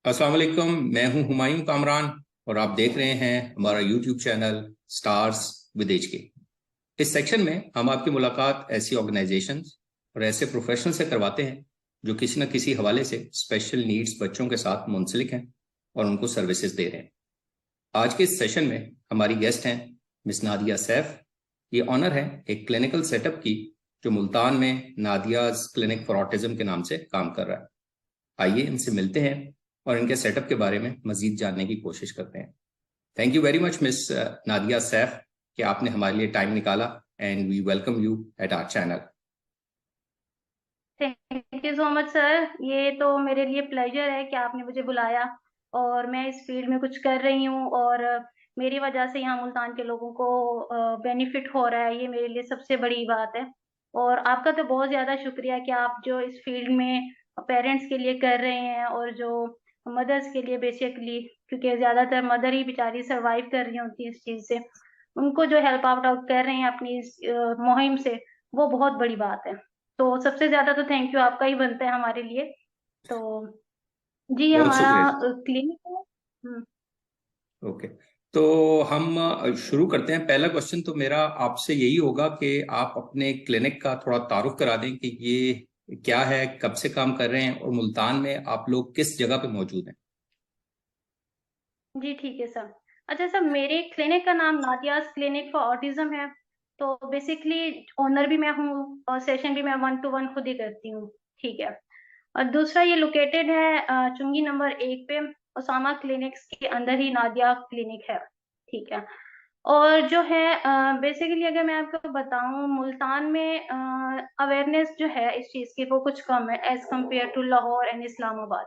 अस्सलाम वालेकुम। मैं हूं हुमायूं कामरान और आप देख रहे हैं हमारा YouTube channel stars with H K. इस सेक्शन में हम आपकी मुलाकात ऐसी ऑर्गेनाइजेशंस और ऐसे प्रोफेशनल से करवाते हैं जो किसी न किसी हवाले से स्पेशल नीड्स बच्चों के साथ मुंसलिक हैं और उनको सर्विसेज दे रहे हैं। आज के इस सेशन में हमारी गेस्ट हैं मिस नादिया सैफ। ये ऑनर है एक क्लिनिकल सेटअप की जो मुल्तान में नादियाज क्लिनिक फॉर ऑटिज्म के नाम से काम कर रहा है। आइए इनसे मिलते हैं और इनके सेटअप के बारे में मजीद जानने की कोशिश करते हैं। Thank you very much miss Nadia Saif कि आपने हमारे लिए टाइम निकाला and we welcome you at our channel. Thank you so much sir. ये तो मेरे लिए प्लेजर है कि आपने मुझे बुलाया और मैं इस फील्ड में कुछ कर रही हूँ और मेरी वजह से यहाँ मुल्तान के लोगों को बेनिफिट हो रहा है। ये मेरे लिए सबसे बड़ी बात है। और आपका तो बहुत ज़्यादा शुक्रिया कि आप जो इस फील्ड में पेरेंट्स के लिए कर रहे हैं और जो मदर्स के लिए बेसिकली, क्योंकि ज़्यादातर मदर ही बेचारी सरवाइव कर रही होती है इस चीज़ से, उनको जो हेल्प आउट कर रहे हैं अपनी इस मुहिम से, वो बहुत बड़ी बात है। तो सबसे ज्यादा तो थैंक यू आपका ही बनता है हमारे लिए। तो जी, बहुत हमारा शुक्रिया। क्लिनिक है। ओके, तो हम शुरू करते हैं। पहला क्वेश्चन तो मेरा आपसे यही होगा कि आप अपने क्लिनिक का थोड़ा तारुफ करा दें कि ये क्या है, कब से काम कर रहे हैं और मुल्तान में आप लोग किस जगह पे मौजूद हैं। जी ठीक है सर। अच्छा सर, मेरे क्लिनिक का नाम नादियाज क्लिनिक फॉर ऑटिज्म है। तो बेसिकली ओनर भी मैं हूँ और सेशन भी मैं 1 to 1 खुद ही करती हूँ। ठीक है। और दूसरा, ये लोकेटेड है चुंगी नंबर 1 पे, ओसामा क्लिनिक्स के अंदर ही नादिया क्लिनिक है। ठीक है। और जो है बेसिकली अगर मैं आपको बताऊं, मुल्तान में अवेयरनेस जो है इस चीज़ की वो कुछ कम है as compare to Lahore and Islamabad.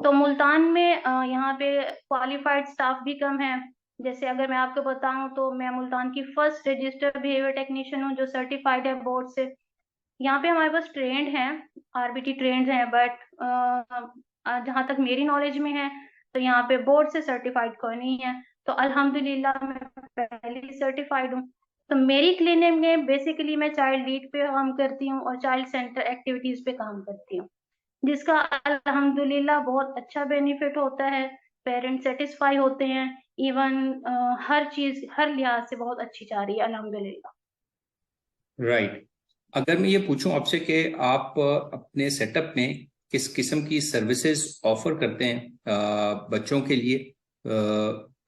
तो मुल्तान में यहाँ पे क्वालिफाइड स्टाफ भी कम है। जैसे अगर मैं आपको बताऊं तो मैं मुल्तान की फर्स्ट रजिस्टर्ड बिहेवियर टेक्नीशियन हूँ जो सर्टिफाइड है बोर्ड से। यहाँ पे हमारे पास ट्रेंड हैं, आरबीटी ट्रेंड हैं, बट जहाँ तक मेरी नॉलेज में है तो यहाँ पे बोर्ड से सर्टिफाइड कोई नहीं है। तो अल्हम्दुलिल्लाह मैं पहले सर्टिफाइड हूँ। तो मेरी क्लिनिक में बेसिकली मैं चाइल्ड लीड पे काम करती हूँ और चाइल्ड सेंटर एक्टिविटीज पे काम करती हूँ, जिसका अल्हम्दुलिल्लाह बहुत अच्छा बेनिफिट होता है। पेरेंट्स सेटिस्फाई होते हैं। इवन हर चीज हर लिहाज से बहुत अच्छी जा रही है अल्हम्दुलिल्लाह। राइट। अगर मैं ये पूछूं आपसे कि आप अपने सेटअप में किस किस्म की सर्विसेज ऑफर करते हैं बच्चों के लिए,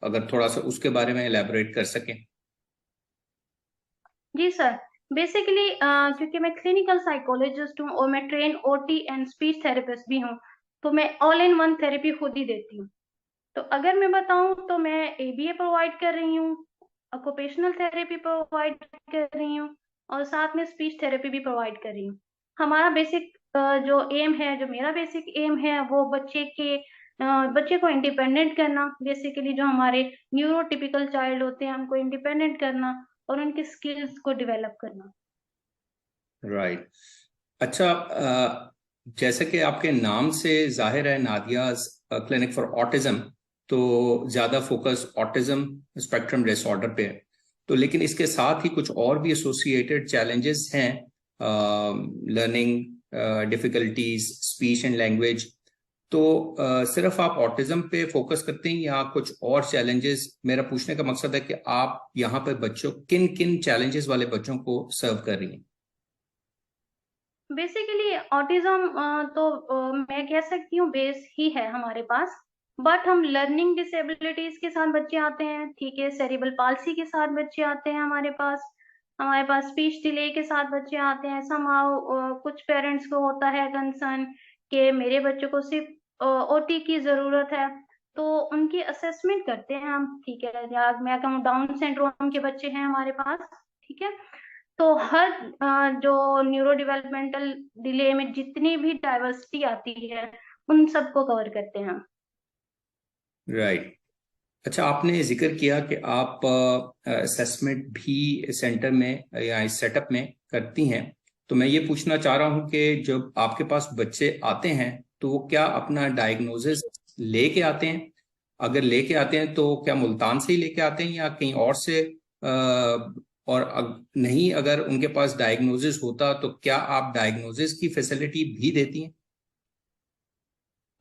अगर थोड़ा सा उसके बारे में एलैबोरेट कर सकें। जी सर। बेसिकली क्योंकि मैं क्लिनिकल साइकोलॉजिस्ट हूँ और मैं train OT and speech therapist भी हूँ, तो मैं ऑल इन वन थेरेपी खुद ही देती हूँ। तो अगर मैं बताऊँ तो मैं एबीए प्रोवाइड कर रही हूँ, ऑक्यूपेशनल थेरेपी प्रोवाइड कर रही हूँ और साथ में स्पीच थेरेपी भी प्रोवाइड कर रही हूँ। हमारा बेसिक जो एम है, जो मेरा बेसिक एम है, वो बच्चे को इंडिपेंडेंट करना। बेसिकली जो हमारे न्यूरोटिपिकल चाइल्ड होते हैं उनको इंडिपेंडेंट करना और उनके स्किल्स को डेवलप करना। राइट। अच्छा, जैसे कि आपके नाम से जाहिर है नादिया क्लिनिक फॉर ऑटिज्म, तो ज़्यादा फोकस ऑटिज्म स्पेक्ट्रम डिसऑर्डर पे है। तो लेकिन इसके साथ ही कुछ और भी एसोसिएटेड चैलेंजेस हैं, learning difficulties, speech and language. तो सिर्फ आप ऑटिज्म पे फोकस करते हैं या कुछ और चैलेंजेस? मेरा पूछने का मकसद है कि आप यहाँ पे बच्चों किन किन चैलेंजेस वाले बच्चों को सर्व कर रही हैं। बेसिकली ऑटिज्म तो मैं कह सकती हूँ बेस ही है हमारे पास। बट हम लर्निंग डिसेबिलिटीज के साथ बच्चे आते हैं, ठीक है, सेरिबल पाल्सी के साथ बच्चे आते हैं हमारे पास स्पीच डिले के साथ बच्चे आते हैं। समाउ कुछ पेरेंट्स को होता है कंसर्न कि मेरे बच्चों को सिर्फ ओटी की जरूरत है, तो उनकी असेसमेंट करते हैं हम। ठीक है, या मैं कहूँ डाउन सिंड्रोम के बच्चे हैं हमारे पास। ठीक है। तो हर जो न्यूरो डेवलपमेंटल डिले में जितनी भी डाइवर्सिटी आती है उन सबको कवर करते हैं हम। राइट। अच्छा, आपने जिक्र किया कि आप असेसमेंट भी सेंटर में या इस सेटअप में करती हैं। तो मैं ये पूछना चाह रहा हूँ कि जब आपके पास बच्चे आते हैं तो वो क्या अपना डायग्नोसिस लेके आते हैं? अगर लेके आते हैं तो क्या मुल्तान से ही लेके आते हैं या कहीं और से? और नहीं, अगर उनके पास डायग्नोसिस होता तो क्या आप डायग्नोसिस की फैसिलिटी भी देती हैं?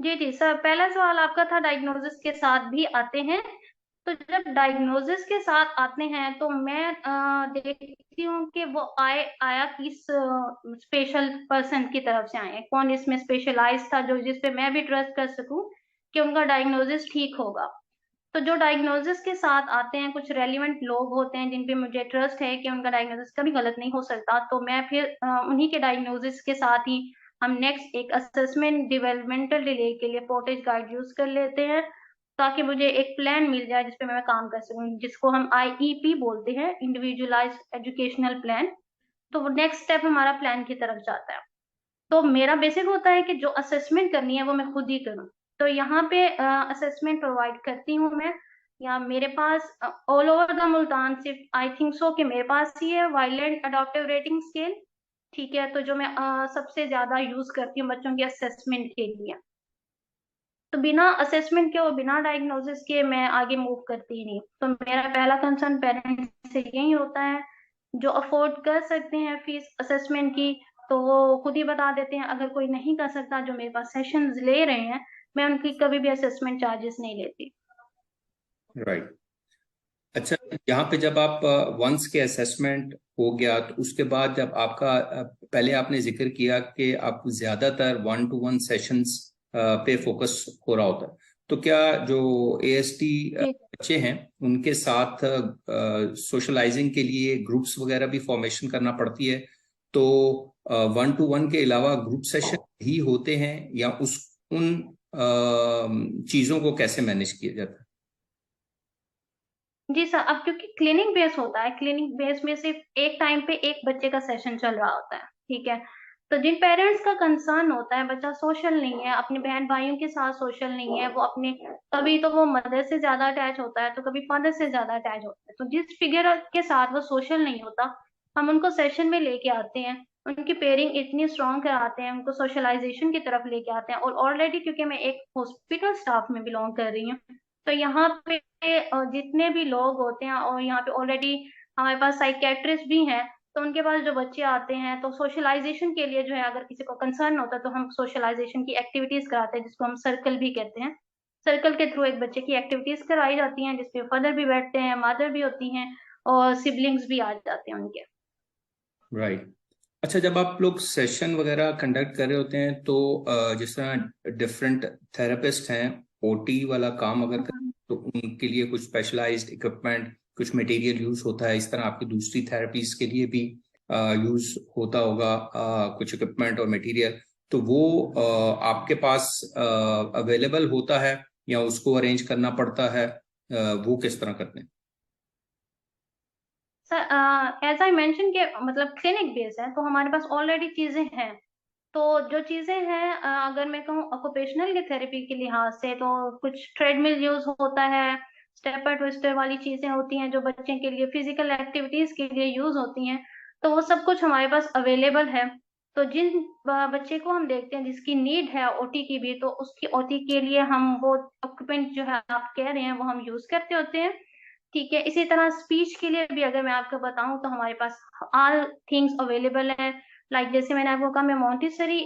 जी जी सर, पहला सवाल आपका था डायग्नोसिस के साथ भी आते हैं। तो जब डायग्नोसिस के साथ आते हैं तो मैं देखती हूँ कि वो आया किस स्पेशल पर्सन की तरफ से आए हैं, कौन इसमें स्पेशलाइज था जो जिस पे मैं भी ट्रस्ट कर सकूं कि उनका डायग्नोसिस ठीक होगा। तो जो डायग्नोसिस के साथ आते हैं, कुछ रेलिवेंट लोग होते हैं जिन पे मुझे ट्रस्ट है कि उनका डायग्नोसिस कभी गलत नहीं हो सकता, तो मैं फिर उन्हीं के डायग्नोसिस के साथ ही हम नेक्स्ट एक असेसमेंट डेवलपमेंटल डिले के लिए पोर्टेज गाइड यूज कर लेते हैं, ताकि मुझे एक प्लान मिल जाए जिसपे मैं काम कर सकूं, जिसको हम आईईपी बोलते हैं, इंडिविजुअलाइज्ड एजुकेशनल प्लान। तो वो नेक्स्ट स्टेप हमारा प्लान की तरफ जाता है। तो मेरा बेसिक होता है कि जो असेसमेंट करनी है वो मैं खुद ही करूँ। तो यहाँ पे असेसमेंट प्रोवाइड करती हूँ मैं, या मेरे पास ऑल ओवर द मुल्तान सिर्फ आई थिंक सो कि मेरे पास ही है वायलेंट अडॉप्टिव रेटिंग स्केल। ठीक है, तो जो मैं सबसे ज्यादा यूज करती हूँ बच्चों के असेसमेंट के लिए। तो बिना असेसमेंट के और बिना डायग्नोसिस के मैं आगे मूव करती ही नहीं। तो मेरा पहला कंसर्न पेरेंट्स से यही होता है, जो अफोर्ड कर सकते हैं फीस असेसमेंट की तो वो खुद ही बता देते हैं। अगर कोई नहीं कर सकता, जो मेरे पास सेशंस ले रहे हैं, मैं उनकी कभी भी असेसमेंट चार्जेस नहीं लेती। राइट। अच्छा, यहाँ पे जब आप वंस के असेसमेंट हो गया तो उसके बाद जब आपका पहले आपने जिक्र किया कि आप ज्यादातर 1-to-1 सेशंस पे फोकस हो रहा होता है, तो क्या जो एएसटी जी बच्चे हैं उनके साथ सोशलाइजिंग के लिए ग्रुप्स वगैरह भी फॉर्मेशन करना पड़ती है? तो 1-to-1 के अलावा ग्रुप सेशन भी होते हैं, या उस उन चीजों को कैसे मैनेज किया जाता है? जी सर, अब क्योंकि क्लिनिक बेस होता है, क्लिनिक बेस में सिर्फ एक टाइम पे एक बच्चे का सेशन चल रहा होता है। ठीक है, तो जिन पेरेंट्स का कंसर्न होता है बच्चा सोशल नहीं है, अपने बहन भाइयों के साथ सोशल नहीं है, वो अपने कभी तो वो मदर से ज्यादा अटैच होता है तो कभी फादर से ज्यादा अटैच होता है, तो जिस फिगर के साथ वो सोशल नहीं होता, हम उनको सेशन में लेके आते हैं, उनकी पेयरिंग इतनी स्ट्रांग कराते हैं, उनको सोशलाइजेशन की तरफ लेके आते हैं। और ऑलरेडी क्योंकि मैं एक हॉस्पिटल स्टाफ में बिलोंग कर रही हूँ, तो यहाँ पे जितने भी लोग होते हैं, और यहाँ पे ऑलरेडी हमारे पास साइकेट्रिस्ट भी हैं, तो उनके पास जो बच्चे आते हैं तो सोशलाइजेशन के लिए जो है, अगर किसी को कंसर्न होता है तो हम सोशलाइजेशन की एक्टिविटीज कराते हैं, जिसको हम सर्कल भी कहते हैं। सर्कल के थ्रू एक बच्चे की एक्टिविटीज कराई जाती हैं, जिसपे फादर भी बैठते हैं, मदर भी होती हैं, और सिबलिंग्स भी आ जाते हैं उनके। राइट। अच्छा, जब आप लोग सेशन वगैरह कंडक्ट कर रहे होते हैं तो जिस तरह डिफरेंट थेरेपिस्ट हैं, ओटी वाला काम अगर करें तो उनके लिए कुछ स्पेशलाइज्ड इक्विपमेंट, कुछ मटेरियल यूज होता है, इस तरह आपकी दूसरी थेरेपीज के लिए भी यूज होता होगा कुछ इक्विपमेंट और मटेरियल, तो वो आपके पास अवेलेबल होता है या उसको अरेंज करना पड़ता है? वो किस तरह करते हैं? सर एज आई मेंशन के मतलब क्लिनिक बेस है, तो हमारे पास ऑलरेडी चीजें हैं। तो जो चीजें हैं, अगर मैं कहूँ ऑक्यूपेशनल की थेरेपी के लिहाज से, तो कुछ ट्रेडमिल यूज होता है, स्टेपर ट्विस्टर वाली चीजें होती हैं जो बच्चे के लिए फिजिकल एक्टिविटीज के लिए यूज होती हैं। तो वो सब कुछ हमारे पास अवेलेबल है। तो जिन बच्चे को हम देखते हैं जिसकी नीड है ओटी की भी, तो उसकी ओटी के लिए हम वो इक्विपमेंट जो है आप कह रहे हैं वो हम यूज करते होते हैं। ठीक है, इसी तरह स्पीच के लिए भी अगर मैं आपको बताऊं तो हमारे पास ऑल थिंग्स अवेलेबल है। लाइक जैसे मैंने आपको कहा, मैं मॉन्टेसरी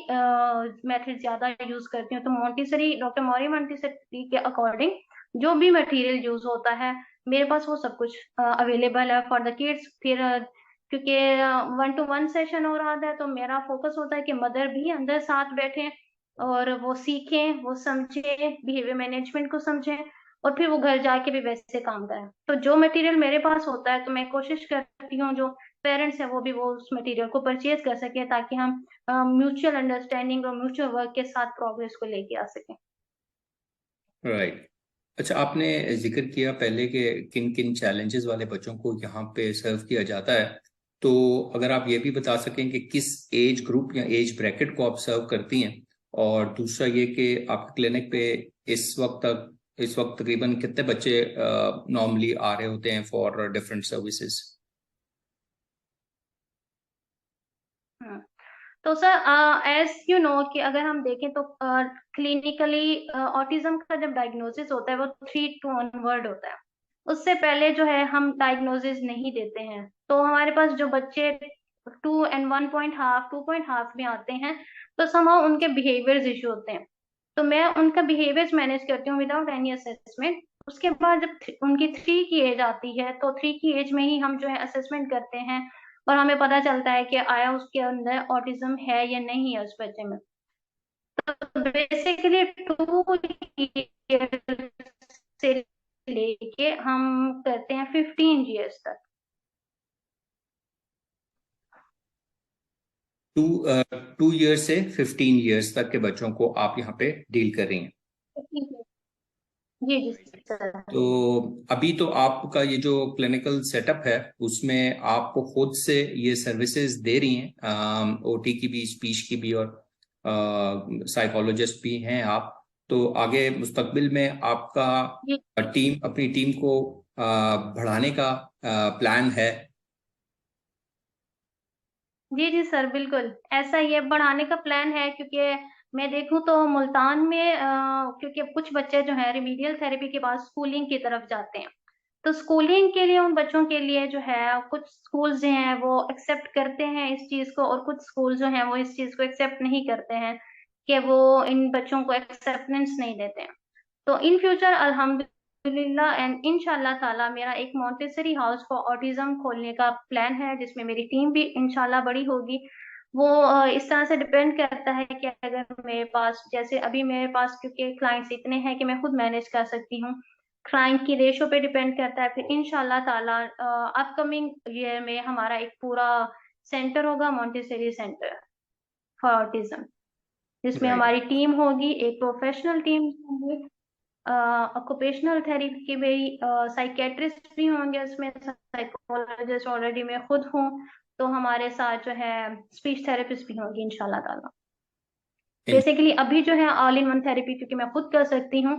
मेथड ज्यादा यूज करती हूँ, तो मॉन्टेसरी, डॉक्टर मॉरी मॉन्टेसरी के अकॉर्डिंग जो भी मटेरियल यूज होता है, मेरे पास वो सब कुछ अवेलेबल है फॉर द किड्स। फिर क्योंकि 1-to-1 सेशन हो रहा है, तो मेरा फोकस होता है कि मदर भी अंदर साथ बैठे और वो सीखें, वो समझे, बिहेवियर मैनेजमेंट को समझें, और फिर वो घर जाके भी वैसे काम करें। तो जो मटेरियल मेरे पास होता है, तो मैं कोशिश करती हूँ जो पेरेंट्स है वो भी वो उस मटेरियल को परचेज कर सके, ताकि हम म्यूचुअल अंडरस्टैंडिंग और म्यूचुअल वर्क के साथ प्रोग्रेस को लेके आ सकें। राइट। अच्छा, आपने जिक्र किया पहले कि किन किन चैलेंजेस वाले बच्चों को यहाँ पे सर्व किया जाता है, तो अगर आप ये भी बता सकें कि किस एज ग्रुप या एज ब्रैकेट को आप सर्व करती हैं, और दूसरा ये कि आपके क्लिनिक पे इस वक्त तकरीबन कितने बच्चे नॉर्मली आ रहे होते हैं फॉर डिफरेंट सर्विसेज? तो सर एज यू नो कि अगर हम देखें तो क्लिनिकली ऑटिज्म का जब डायग्नोसिस होता है वो 3 to ऑनवर्ड होता है। उससे पहले जो है हम डायग्नोसिस नहीं देते हैं। तो हमारे पास जो बच्चे 2 and 1.5 2.5 में आते हैं, तो समहाउ उनके बिहेवियर्स इशू होते हैं। तो मैं उनका बिहेवियर्स मैनेज करती हूँ विदाउट एनी असेसमेंट। उसके बाद जब उनकी 3 की एज आती है, तो 3 की एज में ही हम जो है असेसमेंट करते हैं, और हमें पता चलता है कि आया उसके अंदर ऑटिज्म है या नहीं है उस बच्चे में। तो बेसिकली 2 ईयर से लेके हम करते हैं 15 ईयर्स तक। 2 ईयर से 15 ईयर्स तक के बच्चों को आप यहाँ पे डील कर रही हैं। जी जी सर। तो अभी तो आपका ये जो क्लिनिकल सेटअप है उसमें आपको खुद से ये सर्विसेज दे रही हैं, ओटी की भी, स्पीच की भी, और साइकोलॉजिस्ट भी हैं आप। तो आगे मुस्तकबिल में आपका अपनी टीम को बढ़ाने का प्लान है? जी जी सर, बिल्कुल ऐसा ही है, बढ़ाने का प्लान है। क्योंकि मैं देखूं तो मुल्तान में क्योंकि कुछ बच्चे जो है रिमीडियल थेरेपी के बाद स्कूलिंग की तरफ जाते हैं, तो स्कूलिंग के लिए उन बच्चों के लिए जो है कुछ स्कूल्स जो हैं वो एक्सेप्ट करते हैं इस चीज को, और कुछ स्कूल जो हैं वो इस चीज को एक्सेप्ट नहीं करते हैं, कि वो इन बच्चों को एक्सेप्टेंस नहीं देते हैं। तो इन फ्यूचर अल्हम्दुलिल्लाह एंड इंशाल्लाह ताला मेरा एक मॉन्टेसरी हाउस फॉर ऑटिज्म खोलने का प्लान है, जिसमें मेरी टीम भी इंशाल्लाह बड़ी होगी। वो इस तरह से डिपेंड करता है कि अगर मेरे पास, जैसे अभी मेरे पास क्योंकि क्लाइंट्स इतने हैं कि मैं खुद मैनेज कर सकती हूँ, क्लाइंट की रेशो पे डिपेंड करता है। फिर इंशाल्लाह ताला अपकमिंग ईयर में हमारा एक पूरा सेंटर होगा, मॉन्टेसरी सेंटर फॉर ऑटिज्म, जिसमें राइट। हमारी टीम होगी, एक प्रोफेशनल टीम होगी, ऑक्यूपेशनल थेरेपी के भी साइकेट्रिस्ट भी होंगे उसमें, साइकोलॉजिस्ट ऑलरेडी मैं खुद हूँ, तो हमारे साथ जो है स्पीच थेरेपिस्ट भी होंगी इंशाल्लाह ताला। बेसिकली अभी जो है ऑल इन वन थेरेपी क्योंकि मैं खुद कर सकती हूँ,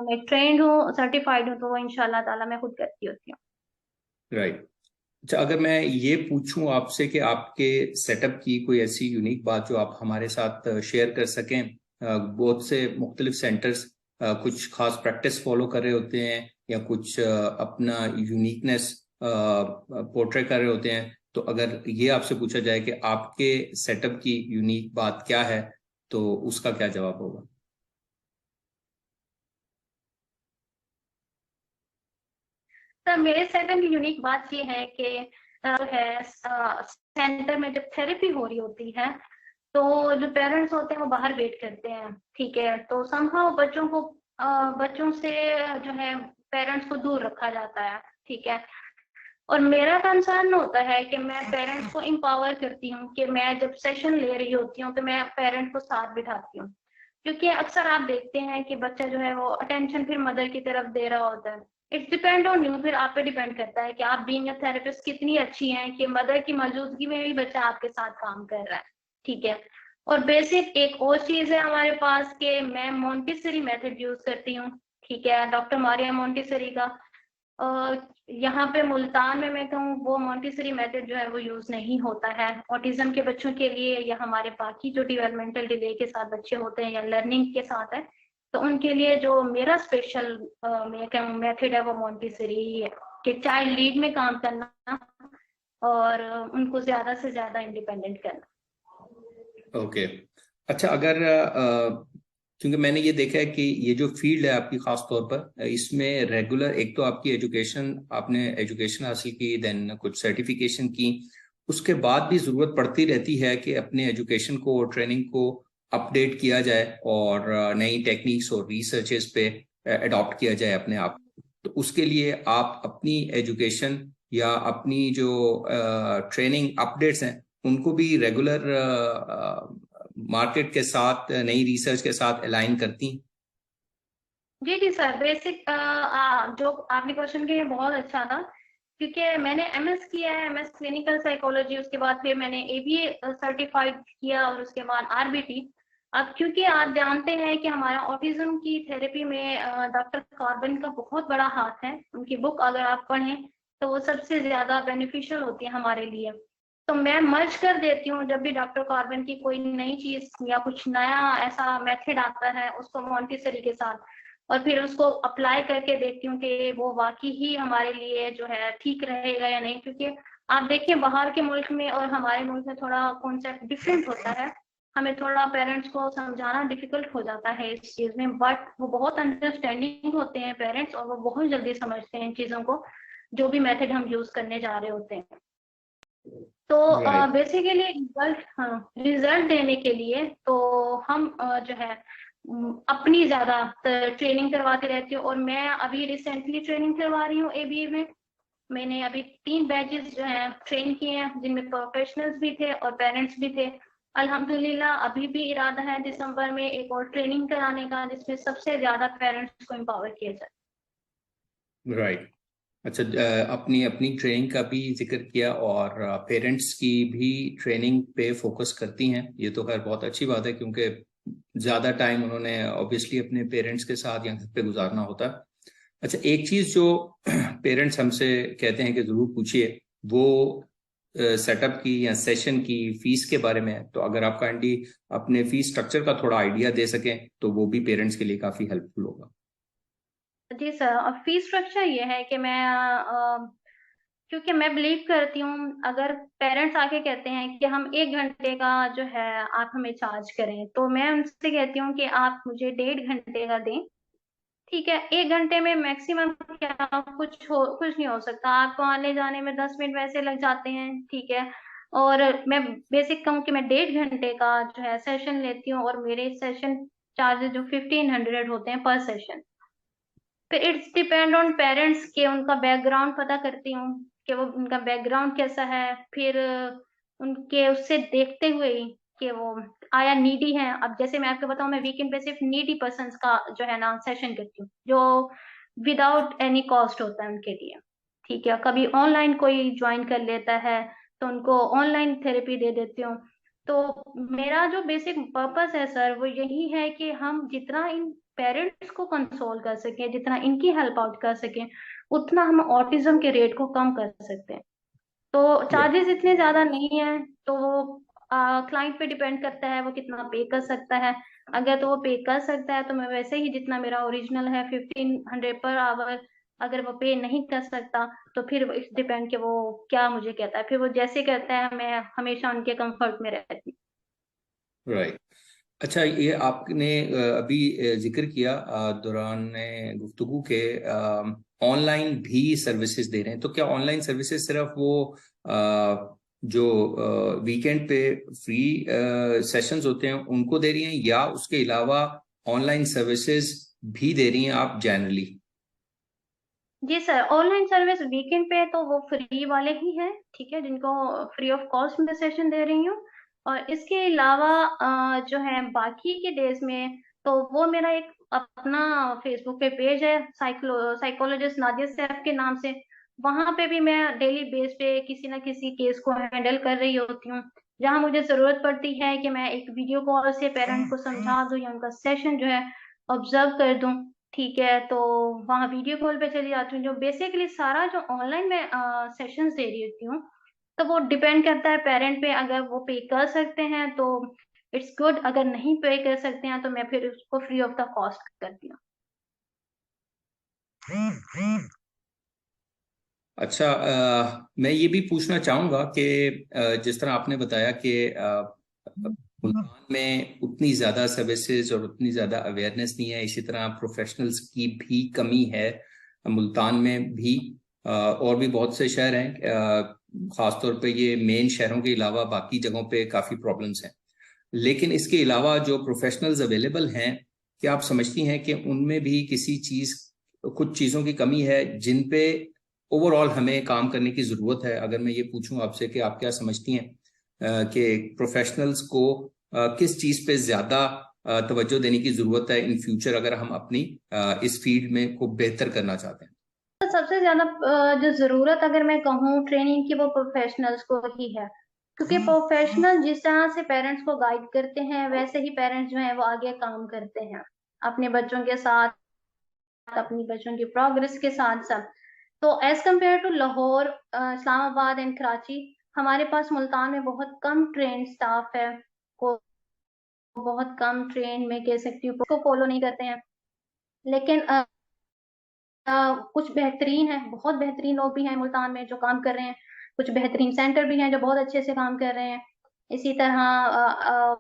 मैं ट्रेंड हूँ, सर्टिफाइड हूँ, तो वो इंशाल्लाह ताला मैं खुद करती होती हूँ। राइट। अच्छा, अगर मैं ये पूछूं आपसे कि आपके सेटअप की कोई ऐसी यूनिक बात जो आप हमारे साथ शेयर कर सकें। बहुत से मुख्तलिफ सेंटर्स कुछ खास प्रैक्टिस फॉलो कर रहे होते हैं या कुछ अपना यूनिकनेस पोर्ट्रे कर रहे होते हैं, तो अगर ये आपसे पूछा जाए कि आपके सेटअप की यूनिक बात क्या है, तो उसका क्या जवाब होगा? सर मेरे सेटअप की यूनिक बात ये है कि जो है सेंटर में जब थेरेपी हो रही होती है, तो जो पेरेंट्स होते हैं वो बाहर वेट करते हैं, ठीक है, तो समहाउ बच्चों को बच्चों से जो है पेरेंट्स को दूर रखा जाता है, ठीक है। और मेरा कंसर्न होता है कि मैं पेरेंट्स को एम्पावर करती हूँ, कि मैं जब सेशन ले रही होती हूँ तो मैं पेरेंट को साथ बिठाती हूँ, क्योंकि अक्सर आप देखते हैं कि बच्चा जो है वो अटेंशन फिर मदर की तरफ दे रहा होता है। इट्स डिपेंड ऑन यू, फिर आप पे डिपेंड करता है कि आप बीइंग अ थेरेपिस्ट कितनी अच्छी हैं कि मदर की मौजूदगी में भी बच्चा आपके साथ काम कर रहा है, ठीक है। और बेसिक एक और चीज है हमारे पास कि मैं मोंटेसरी मेथड यूज करती हूँ, ठीक है, डॉक्टर मारिया मोंटेसरी का। यहाँ पे मुल्तान में मैं कहूँ वो मोंटेसरी मेथड जो है वो यूज नहीं होता है ऑटिज्म के बच्चों के लिए, या हमारे बाकी जो डेवलपमेंटल डिले के साथ बच्चे होते हैं या लर्निंग के साथ है, तो उनके लिए जो मेरा स्पेशल मैं कहूँ मेथड है वो मोंटेसरी ही है, कि चाइल्ड लीड में काम करना और उनको ज्यादा से ज्यादा इंडिपेंडेंट करना। ओके। अच्छा, अगर क्योंकि मैंने ये देखा है कि ये जो फील्ड है आपकी, खास तौर पर इसमें रेगुलर, एक तो आपकी एजुकेशन, आपने एजुकेशन हासिल की, देन कुछ सर्टिफिकेशन की, उसके बाद भी ज़रूरत पड़ती रहती है कि अपने एजुकेशन को और ट्रेनिंग को अपडेट किया जाए और नई टेक्निक्स और रिसर्चेस पे अडॉप्ट किया जाए अपने आप। तो उसके लिए आप अपनी एजुकेशन या अपनी जो ट्रेनिंग अपडेट्स हैं उनको भी रेगुलर मार्केट के साथ, नई रिसर्च के साथ अलाइन करती? जी जी सर, बेसिक जो आपने क्वेश्चन किया बहुत अच्छा था, क्योंकि मैंने एमएस किया है, एमएस क्लिनिकल साइकोलॉजी, उसके बाद फिर मैंने एबीए सर्टिफाइड किया और उसके बाद आरबीटी। अब क्योंकि आप जानते हैं कि हमारा ऑटिज्म की थेरेपी में डॉक्टर कार्बन का बहुत बड़ा हाथ है, उनकी बुक अगर आप पढ़ें तो वो सबसे ज्यादा बेनिफिशियल होती है हमारे लिए। तो मैं मर्ज कर देती हूँ जब भी डॉक्टर कार्बन की कोई नई चीज या कुछ नया ऐसा मेथड आता है उसको मोंटेसरी के साथ, और फिर उसको अप्लाई करके देखती हूँ कि वो वाकई ही हमारे लिए जो है ठीक रहेगा या नहीं। क्योंकि आप देखिए बाहर के मुल्क में और हमारे मुल्क में थोड़ा कॉन्सेप्ट डिफरेंट होता है, हमें थोड़ा पेरेंट्स को समझाना डिफिकल्ट हो जाता है इस चीज में, बट वो बहुत अंडरस्टैंडिंग होते हैं पेरेंट्स, और वो बहुत जल्दी समझते हैं इन चीजों को, जो भी मेथड हम यूज करने जा रहे होते हैं। तो राइट। बेसिकली रिजल्ट, हाँ, रिजल्ट देने के लिए तो हम जो है अपनी ज्यादा ट्रेनिंग करवाती रहती हूँ। और मैं अभी रिसेंटली ट्रेनिंग करवा रही हूँ एबीए में। मैंने अभी 3 बैचेस जो है ट्रेन किए हैं, जिनमें प्रोफेशनल्स भी थे और पेरेंट्स भी थे। अल्हम्दुलिल्लाह अभी भी इरादा है दिसंबर में एक और ट्रेनिंग कराने का, जिसमें सबसे ज्यादा पेरेंट्स को एम्पावर किया जाए। राइट। अच्छा, अपनी अपनी ट्रेनिंग का भी जिक्र किया और पेरेंट्स की भी ट्रेनिंग पे फोकस करती हैं। ये तो खैर बहुत अच्छी बात है, क्योंकि ज़्यादा टाइम उन्होंने ऑब्वियसली अपने पेरेंट्स के साथ या घर पे गुजारना होता है। अच्छा, एक चीज़ जो पेरेंट्स हमसे कहते हैं कि ज़रूर पूछिए, वो सेटअप की या सेशन की फीस के बारे में है। तो अगर आप काइंडली अपने फीस स्ट्रक्चर का थोड़ा आइडिया दे सकें तो वो भी पेरेंट्स के लिए काफ़ी हेल्पफुल होगा। जी सर, अब फीस स्ट्रक्चर ये है कि क्योंकि मैं बिलीव करती हूँ, अगर पेरेंट्स आके कहते हैं कि हम 1 घंटे का जो है आप हमें चार्ज करें, तो मैं उनसे कहती हूँ कि आप मुझे 1.5 घंटे का दें। ठीक है, 1 घंटे में मैक्सिमम क्या कुछ नहीं हो सकता, आपको आने जाने में 10 मिनट वैसे लग जाते हैं। ठीक है, और मैं बेसिक कहूँ कि मैं 1.5 घंटे का जो है सेशन लेती हूँ, और मेरे सेशन चार्जेस जो 1500 होते हैं पर सेशन। फिर इट्स डिपेंड ऑन पेरेंट्स के उनका बैकग्राउंड पता करती हूँ कि वो उनका बैकग्राउंड कैसा है। फिर उनके उससे देखते हुए ही कि वो आया नीडी है। अब जैसे मैं आपको बताऊं, मैं वीकेंड पे सिर्फ नीडी पर्सन्स का जो है ना सेशन करती हूँ, जो विदाउट एनी कॉस्ट होता है उनके लिए। ठीक है, कभी ऑनलाइन कोई ज्वाइन कर लेता है तो उनको ऑनलाइन थेरेपी दे देती हूँ। तो मेरा जो बेसिक पर्पस है सर, वो यही है कि हम जितना इन पेरेंट्स को कंसोल कर सकें, जितना इनकी हेल्प आउट कर सकें, उतना हम ऑटिज्म के रेट को कम कर सकते हैं। तो चार्जेस इतने ज्यादा नहीं है, तो वो क्लाइंट पे डिपेंड करता है वो कितना पे कर सकता है। अगर तो वो पे कर सकता है तो मैं वैसे ही जितना मेरा ओरिजिनल है 1500 पर आवर, अगर वो पे नहीं कर सकता तो फिर इस डिपेंड कि वो क्या मुझे कहता है, फिर वो जैसे कहता है मैं हमेशा उनके कंफर्ट में रहती हूँ। राइट। अच्छा, ये आपने अभी जिक्र किया दौरान गुफ्तगू के ऑनलाइन भी सर्विसेज दे रहे हैं। तो क्या ऑनलाइन सर्विसेज सिर्फ वो जो वीकेंड पे फ्री सेशंस होते हैं उनको दे रही हैं, या उसके अलावा ऑनलाइन सर्विसेज भी दे रही हैं आप जनरली? जी सर, ऑनलाइन सर्विस वीकेंड पे तो वो फ्री वाले ही हैं, ठीक है, जिनको फ्री ऑफ कॉस्ट में सेशन दे रही हूँ। और इसके अलावा जो है बाकी के डेज में, तो वो मेरा एक अपना फेसबुक पे पेज है, साइकोलॉजिस्ट नादिया सैफ के नाम से। वहां पे भी मैं डेली बेस पे किसी ना किसी केस को हैंडल कर रही होती हूँ। जहां मुझे जरूरत पड़ती है कि मैं एक वीडियो कॉल से पेरेंट को समझा दूं या उनका सेशन जो है ऑब्जर्व कर दूं, ठीक है, तो वहाँ वीडियो कॉल पे चली जाती हूँ। जो बेसिकली सारा जो ऑनलाइन में सेशंस दे रही होती हूँ, तो वो डिपेंड करता है पेरेंट पे। अगर वो पे कर सकते हैं तो इट्स गुड, अगर नहीं पे कर सकते हैं तो मैं फिर उसको फ्री ऑफ द कॉस्ट करती हूँ। अच्छा, मैं ये भी पूछना चाहूंगा कि जिस तरह आपने बताया कि मुल्तान में उतनी ज़्यादा सर्विसेज और उतनी ज़्यादा अवेयरनेस नहीं है, इसी तरह प्रोफेशनल्स की भी कमी है मुल्तान में भी। और भी बहुत से शहर हैं, ख़ासतौर पे ये मेन शहरों के अलावा बाकी जगहों पे काफ़ी प्रॉब्लम्स हैं। लेकिन इसके अलावा जो प्रोफेशनल्स अवेलेबल हैं, क्या आप समझती हैं कि उनमें भी कुछ चीज़ों की कमी है जिन पे ओवरऑल हमें काम करने की ज़रूरत है? अगर मैं ये पूछूं आपसे कि आप क्या समझती हैं कि प्रोफेशनल्स को किस चीज़ पे ज़्यादा तवज्जो देने की ज़रूरत है इन फ्यूचर, अगर हम अपनी इस फील्ड में को बेहतर करना चाहते हैं? तो सबसे ज्यादा जो जरूरत अगर मैं कहूँ ट्रेनिंग की, वो प्रोफेशनल्स को ही है। क्योंकि प्रोफेशनल जिस तरह से पेरेंट्स को गाइड करते हैं, वैसे ही पेरेंट्स जो है वो आगे काम करते हैं अपने बच्चों के साथ, अपनी बच्चों की प्रोग्रेस के साथ सब। तो as compare to Lahore, Islamabad and Karachi, हमारे पास मुल्तान में बहुत कम ट्रेन स्टाफ है। को बहुत कम ट्रेन में कह सकती हूँ को फॉलो नहीं करते हैं। लेकिन कुछ बेहतरीन है, बहुत बेहतरीन लोग भी हैं मुल्तान में जो काम कर रहे हैं। कुछ बेहतरीन सेंटर भी हैं जो बहुत अच्छे से काम कर रहे हैं। इसी तरह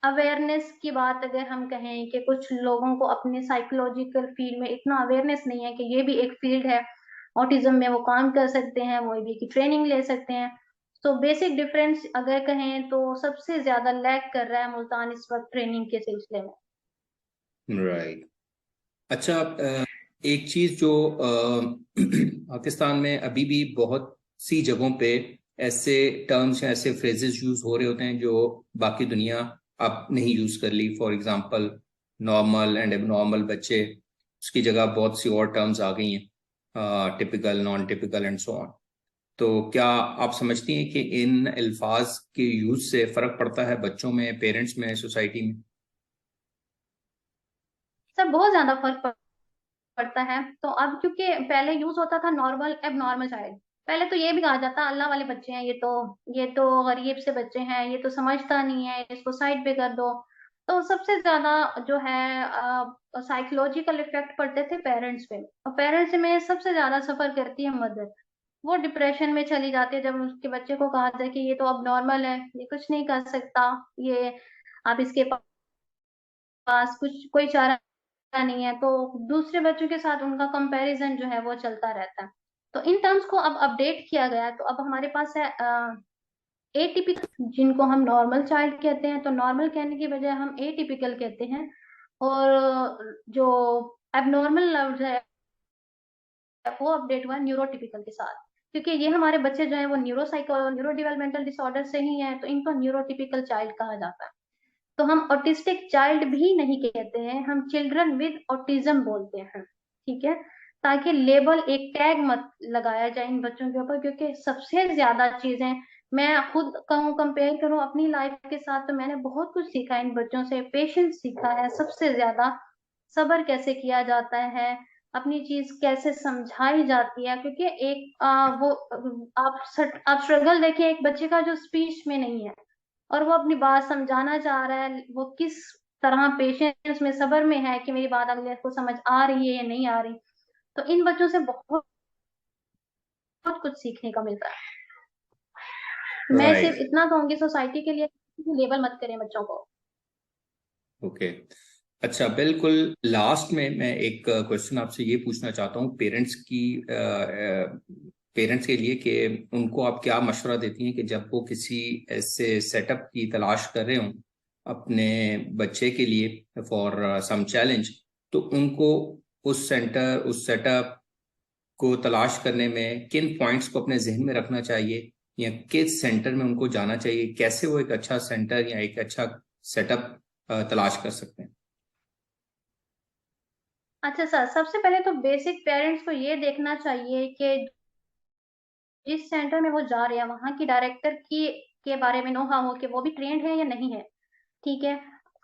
अवेयरनेस की बात अगर हम कहें कि कुछ लोगों को अपने साइकोलॉजिकल फील्ड में इतना अवेयरनेस नहीं है कि ये भी एक फील्ड है, ऑटिज्म में वो काम कर सकते हैं, वो भी की ट्रेनिंग ले सकते हैं। तो बेसिक डिफरेंस अगर कहें तो सबसे ज्यादा लैग कर रहा है मुल्तान इस वक्त ट्रेनिंग के सिलसिले में। राइट। अच्छा, एक चीज जो पाकिस्तान में अभी भी बहुत सी जगहों पे ऐसे टर्म्स या ऐसे फ्रेजेस यूज हो रहे होते हैं जो बाकी दुनिया अब नहीं यूज कर ली। For example, normal and abnormal बच्चे, उसकी जगह बहुत सी और टर्म्स आ गई हैं, typical, non typical and so on. तो क्या आप समझती हैं कि इन अल्फाज के यूज से फर्क पड़ता है बच्चों में, पेरेंट्स में, सोसाइटी में? सब बहुत ज्यादा फर्क पड़ता है। तो अब क्योंकि पहले यूज होता था नॉर्मल एब नॉर्मल चाइल्ड, पहले तो ये भी कहा जाता अल्लाह वाले बच्चे हैं, ये तो गरीब से बच्चे हैं, ये तो समझता नहीं है, इसको साइड पे कर दो। तो सबसे ज्यादा जो है साइकोलॉजिकल इफेक्ट पड़ते थे पेरेंट्स पे, और पेरेंट्स में सबसे ज्यादा सफर करती है मदर। वो डिप्रेशन में चली जाती है जब उसके बच्चे को कहा जाए कि ये तो अब नॉर्मल है, ये कुछ नहीं कर सकता, ये अब इसके पास कुछ कोई चारा नहीं है। तो दूसरे बच्चों के साथ उनका कंपैरिजन जो है वो चलता रहता है। तो इन टर्म्स को अब अपडेट किया गया है। तो अब हमारे पास है एटिपिकल, जिनको हम नॉर्मल चाइल्ड कहते हैं, तो नॉर्मल कहने की बजाय हम एटिपिकल कहते हैं। और जो एबनॉर्मल लफ्ज है वो अपडेट हुआ न्यूरोटिपिकल के साथ, क्योंकि ये हमारे बच्चे जो है वो न्यूरो डेवलपमेंटल डिसऑर्डर से ही है, तो इनको न्यूरोटिपिकल चाइल्ड कहा जाता है। तो हम ऑटिस्टिक चाइल्ड भी नहीं कहते हैं, हम चिल्ड्रन विद ऑटिज्म बोलते हैं, ठीक है, ताकि लेबल एक टैग मत लगाया जाए इन बच्चों के ऊपर। क्योंकि सबसे ज्यादा चीजें मैं खुद कहूँ, कंपेयर करूँ अपनी लाइफ के साथ, तो मैंने बहुत कुछ सीखा इन बच्चों से, पेशेंस सीखा है सबसे ज्यादा, सब्र कैसे किया जाता है, अपनी चीज कैसे समझाई जाती है। क्योंकि एक वो आप स्ट्रगल देखिए एक बच्चे का जो स्पीच में नहीं है, और वो अपनी बात समझाना चाह रहा है, वो किस तरह पेशेंस में सब्र में है कि मेरी बात अगले को समझ आ रही है या नहीं आ रही। तो इन बच्चों से बहुत बहुत कुछ सीखने का मिलता है। मैं सिर्फ राइट। इतना कहूंगी सोसाइटी के लिए, लेबल मत करें बच्चों को। ओके। अच्छा, बिल्कुल लास्ट में मैं एक क्वेश्चन आपसे ये पूछना चाहता हूँ पेरेंट्स के लिए, कि उनको आप क्या मशवरा देती हैं कि जब वो किसी ऐसे सेटअप की तलाश कर रहे हों अपने बच्चे के लिए फॉर सम चैलेंज, तो उनको उस सेटअप को तलाश करने में किन पॉइंट्स को अपने जहन में रखना चाहिए, या किस सेंटर में उनको जाना चाहिए, कैसे वो एक अच्छा सेंटर या एक अच्छा सेटअप तलाश कर सकते हैं? अच्छा सर, सबसे पहले तो बेसिक पेरेंट्स को ये देखना चाहिए कि जिस सेंटर में वो जा रहे हैं वहां की डायरेक्टर की के बारे में नोहा हो कि वो भी ट्रेंड है या नहीं है, ठीक है।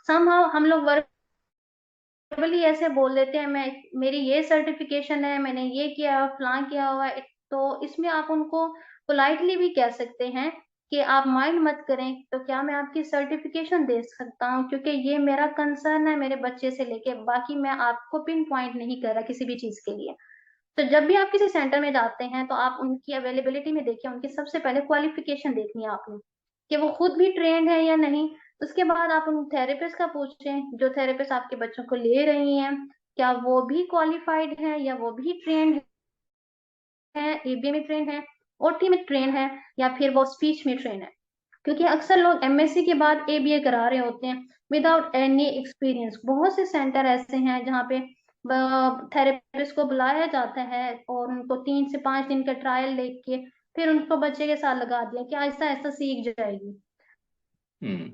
समहाउ हम लोग वर्बली ऐसे बोल देते हैं, मैं मेरी ये सर्टिफिकेशन है, मैंने ये किया फलां किया हुआ है। तो इसमें आप उनको पोलाइटली भी कह सकते हैं कि आप माइंड मत करें, तो क्या मैं आपकी सर्टिफिकेशन दे सकता हूँ, क्योंकि ये मेरा कंसर्न है मेरे बच्चे से लेके, बाकी मैं आपको पिन पॉइंट नहीं कर रहा किसी भी चीज के लिए। तो जब भी आप किसी सेंटर में जाते हैं तो आप उनकी अवेलेबिलिटी में देखिए, उनकी सबसे पहले क्वालिफिकेशन देखनी है आपने कि वो खुद भी ट्रेंड है या नहीं। उसके बाद आप उन थेरेपिस्ट का पूछें, जो थेरेपिस्ट आपके बच्चों को ले रही हैं, क्या वो भी क्वालिफाइड है या वो भी ट्रेंड है, एबीए में ट्रेंड है, ओटी में ट्रेंड है, या फिर वो स्पीच में ट्रेंड है। क्योंकि अक्सर लोग एमएससी के बाद एबीए करा रहे होते हैं विदाउट एनी एक्सपीरियंस। बहुत से सेंटर ऐसे हैं जहाँ पे थेरेपिस्ट को बुलाया जाता है और उनको 3 से 5 दिन का ट्रायल लेके फिर उनको बच्चे के साथ लगा दिया कि ऐसा ऐसा सीख जाएगी। हम्म।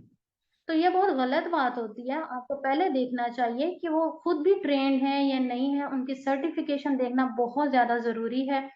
तो ये बहुत गलत बात होती है। आपको पहले देखना चाहिए कि वो खुद भी ट्रेंड है या नहीं है, उनकी सर्टिफिकेशन देखना बहुत ज्यादा जरूरी है।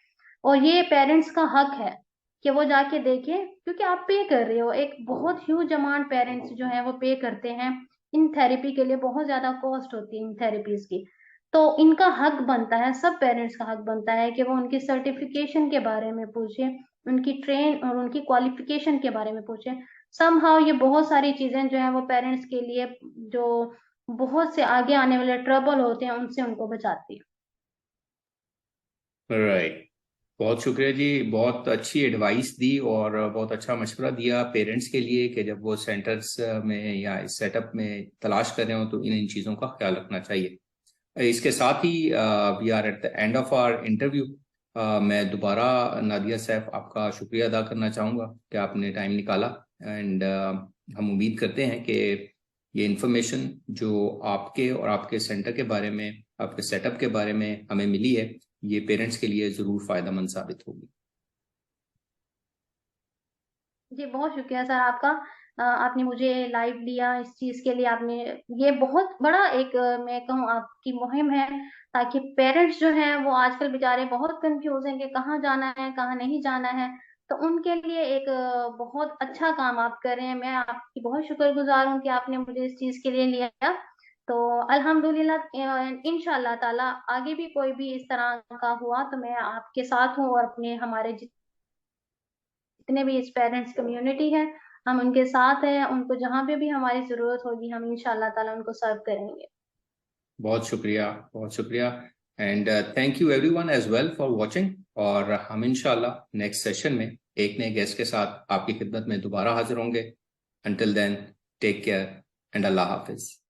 और ये पेरेंट्स का हक है कि वो जाके देखें, क्योंकि आप पे कर रहे हो, एक बहुत ह्यूज अमाउंट पेरेंट्स जो है वो पे करते हैं इन थेरेपी के लिए, बहुत ज्यादा कॉस्ट होती है इन थेरेपीज की। तो इनका हक बनता है, सब पेरेंट्स का हक बनता है कि वो उनकी सर्टिफिकेशन के बारे में पूछे, उनकी ट्रेन और उनकी क्वालिफिकेशन के बारे में पूछे। समहाउ ये बहुत सारी चीजें जो है वो पेरेंट्स के लिए, जो बहुत से आगे आने वाले ट्रबल होते हैं उनसे उनको बचाती है। राइट। बहुत शुक्रिया जी, बहुत अच्छी एडवाइस दी और बहुत अच्छा मशवरा दिया पेरेंट्स के लिए कि जब वो सेंटर्स में या इस सेटअप में तलाश कर रहे हो तो इन चीज़ों का ख्याल रखना चाहिए। इसके साथ ही we are at the end of our interview. मैं दोबारा नादिया सैफ आपका शुक्रिया अदा करना चाहूँगा कि आपने टाइम निकाला एंड हम उम्मीद करते हैं कि ये इंफॉर्मेशन जो आपके और आपके सेंटर के बारे में, आपके सेटअप के बारे में हमें मिली है, ये पेरेंट्स के लिए ज़रूर फ़ायदेमंद साबित होगी। जी बहुत शुक्रिया सर आपका। आपने मुझे लाइव लिया इस चीज के लिए। आपने ये बहुत बड़ा एक मैं कहूँ आपकी मुहिम है, ताकि पेरेंट्स जो हैं वो आजकल बेचारे बहुत कंफ्यूज हैं कि कहाँ जाना है कहाँ नहीं जाना है। तो उनके लिए एक बहुत अच्छा काम आप कर रहे हैं। मैं आपकी बहुत शुक्रगुजार हूँ कि आपने मुझे इस चीज के लिए लिया। तो अल्हम्दुलिल्लाह इंशाल्लाह ताला आगे भी कोई भी इस तरह का हुआ तो मैं आपके साथ हूँ, और अपने हमारे जितने भी इस पेरेंट्स कम्युनिटी है हम उनके साथ हैं। उनको जहाँ पे भी हमारी जरूरत होगी हम इंशाल्लाह ताला उनको सर्व करेंगे। बहुत शुक्रिया, बहुत शुक्रिया and thank you everyone as well for watching. और हम इंशाल्लाह नेक्स्ट सेशन में एक नए गेस्ट के साथ आपकी खिदमत में दोबारा हाजिर होंगे। Until then take care and अल्लाह हाफिज।